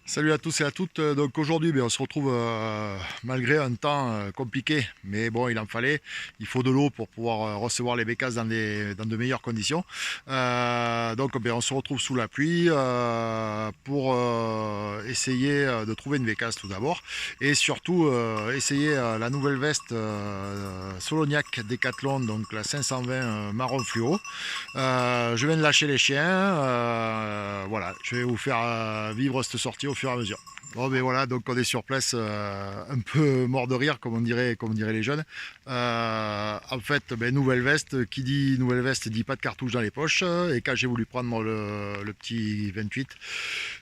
Salut à tous et à toutes. Donc aujourd'hui, on se retrouve malgré un temps compliqué, mais bon, il en fallait. Il faut de l'eau pour pouvoir recevoir les bécasses dans de meilleures conditions. On se retrouve sous la pluie pour essayer de trouver une bécasse tout d'abord, et surtout essayer la nouvelle veste Soloniac Decathlon, donc la 520 marron fluo. Je viens de lâcher les chiens. Voilà, je vais vous faire vivre cette sortie au fur et à mesure. Bon, ben voilà, donc on est sur place, un peu mort de rire, comme on dirait les jeunes. En fait, nouvelle veste, qui dit nouvelle veste dit pas de cartouche dans les poches. Et quand j'ai voulu prendre le petit 28,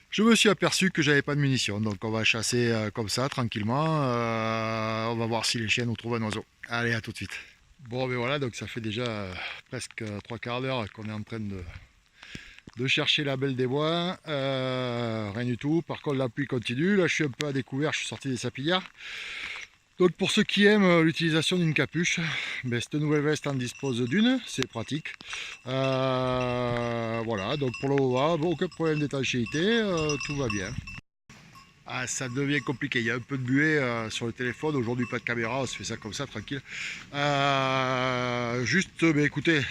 je me suis aperçu que j'avais pas de munitions. Donc on va chasser comme ça, tranquillement. On va voir si les chiens nous trouvent un oiseau. Allez, à tout de suite. Bon, ben voilà, donc ça fait déjà presque trois quarts d'heure qu'on est en train de chercher la belle des bois. Rien du tout. Par contre, la pluie continue. Là, je suis un peu à découvert, je suis sorti des sapillards. Donc, pour ceux qui aiment l'utilisation d'une capuche, cette nouvelle veste en dispose d'une, c'est pratique. Voilà, donc pour le moment, aucun problème d'étanchéité, tout va bien. Ah, ça devient compliqué. Il y a un peu de buée sur le téléphone. Aujourd'hui, pas de caméra. On se fait ça comme ça, tranquille. Juste, écoutez,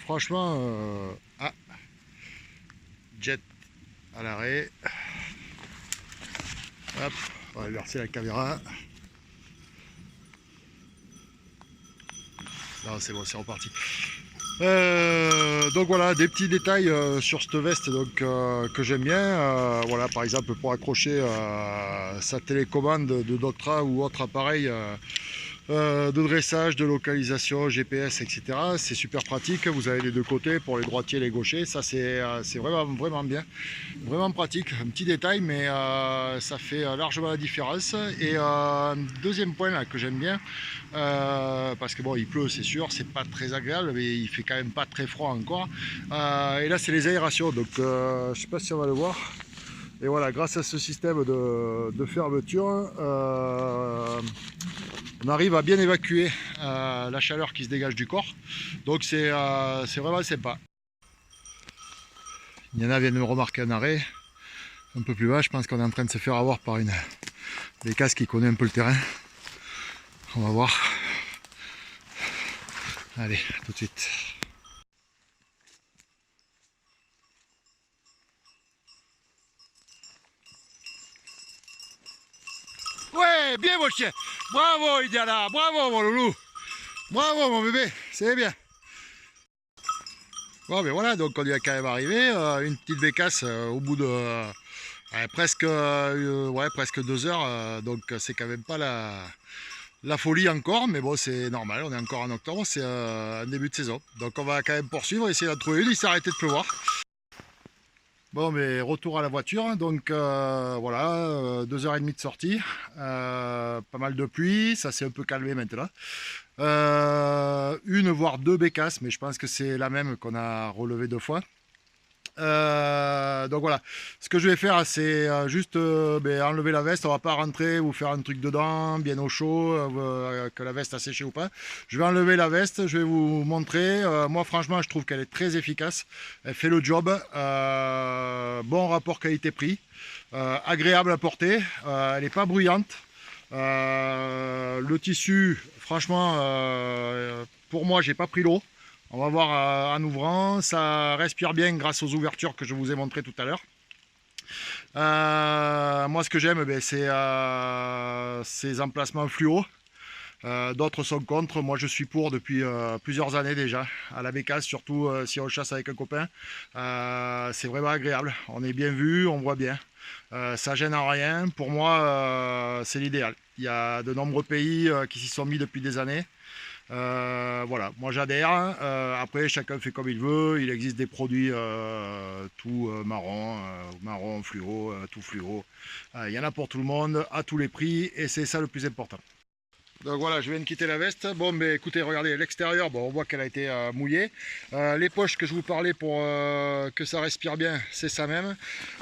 franchement, jet à l'arrêt. Hop, on va inverser la caméra. Non, c'est bon, c'est reparti. Donc voilà, des petits détails sur cette veste que j'aime bien. Voilà, par exemple, pour accrocher sa télécommande de Doctra ou autre appareil de dressage, de localisation, GPS, etc. C'est super pratique. Vous avez les deux côtés pour les droitiers et les gauchers. Ça, c'est vraiment bien. Vraiment pratique. Un petit détail, mais ça fait largement la différence. Et deuxième point là, que j'aime bien, parce que bon, il pleut, c'est sûr, c'est pas très agréable, mais il fait quand même pas très froid encore. Et là, c'est les aérations. Donc, je sais pas si on va le voir. Et voilà, grâce à ce système de fermeture, on arrive à bien évacuer la chaleur qui se dégage du corps. Donc c'est vraiment sympa. Il y en a viennent me remarquer un arrêt un peu plus bas. Je pense qu'on est en train de se faire avoir par une bécasse qui connaît un peu le terrain. On va voir. Allez, à tout de suite. Ouais, bien mon chien. Bravo Indiana, bravo mon loulou. Bravo mon bébé, c'est bien. Bon, mais voilà, donc on y est quand même arrivé. Une petite bécasse au bout de presque 2 heures. Donc c'est quand même pas la folie encore, mais bon, c'est normal. On est encore en octobre, c'est un début de saison. Donc on va quand même poursuivre, essayer d'en trouver une. Il s'est arrêté de pleuvoir. Bon, mais retour à la voiture. Donc voilà, 2h30 de sortie. Pas mal de pluie, ça s'est un peu calmé maintenant. Une voire deux bécasses, mais je pense que c'est la même qu'on a relevé deux fois. Donc voilà, ce que je vais faire, c'est juste enlever la veste. On va pas rentrer ou faire un truc dedans, bien au chaud, que la veste a séché ou pas. Je vais enlever la veste, je vais vous montrer. Moi, franchement, je trouve qu'elle est très efficace. Elle fait le job. Bon rapport qualité-prix, agréable à porter. Elle n'est pas bruyante. Le tissu, franchement, pour moi, j'ai pas pris l'eau. On va voir en ouvrant. Ça respire bien grâce aux ouvertures que je vous ai montrées tout à l'heure. Moi, ce que j'aime, c'est ces emplacements fluo. D'autres sont contre. Moi, je suis pour depuis plusieurs années déjà. À la bécasse, surtout si on chasse avec un copain. C'est vraiment agréable. On est bien vu, on voit bien. Ça gêne en rien. Pour moi, c'est l'idéal. Il y a de nombreux pays qui s'y sont mis depuis des années. Voilà, moi j'adhère. Après, chacun fait comme il veut. Il existe des produits tout marron, fluo, tout fluo. Il y en a pour tout le monde, à tous les prix, et c'est ça le plus important. Donc voilà, je viens de quitter la veste. Bon, mais écoutez, regardez l'extérieur. Bon, on voit qu'elle a été mouillée. Les poches que je vous parlais pour que ça respire bien, c'est ça même.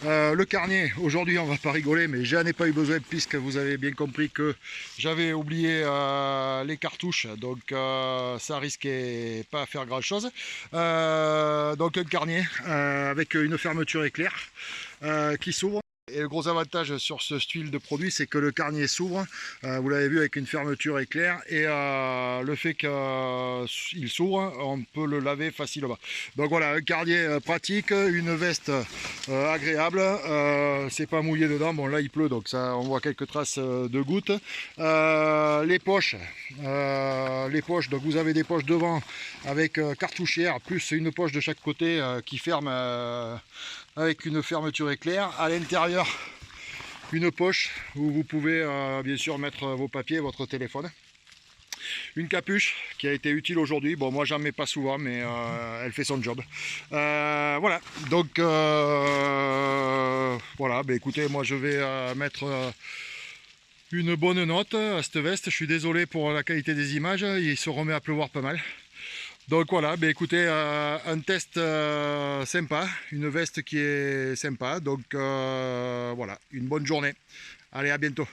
Le carnet, aujourd'hui, on va pas rigoler, mais j'en ai pas eu besoin puisque vous avez bien compris que j'avais oublié les cartouches. Donc ça risquait pas à faire grand chose. Donc un carnet avec une fermeture éclair qui s'ouvre. Et le gros avantage sur ce style de produit, c'est que le carnier s'ouvre. Vous l'avez vu avec une fermeture éclair. Et le fait qu'il s'ouvre, on peut le laver facilement. Donc voilà, un carnier pratique, une veste agréable. C'est pas mouillé dedans. Bon là il pleut, donc ça, on voit quelques traces de gouttes. Les poches, donc vous avez des poches devant avec cartouchière, plus une poche de chaque côté qui ferme avec une fermeture éclair. À l'intérieur, une poche où vous pouvez bien sûr mettre vos papiers, votre téléphone. Une capuche qui a été utile aujourd'hui. Bon, moi j'en mets pas souvent, mais elle fait son job. Voilà, donc voilà, bah, écoutez, moi je vais mettre une bonne note à cette veste. Je suis désolé pour la qualité des images, il se remet à pleuvoir pas mal. Donc voilà, bah écoutez, un test sympa, une veste qui est sympa. Donc voilà, une bonne journée. Allez, à bientôt.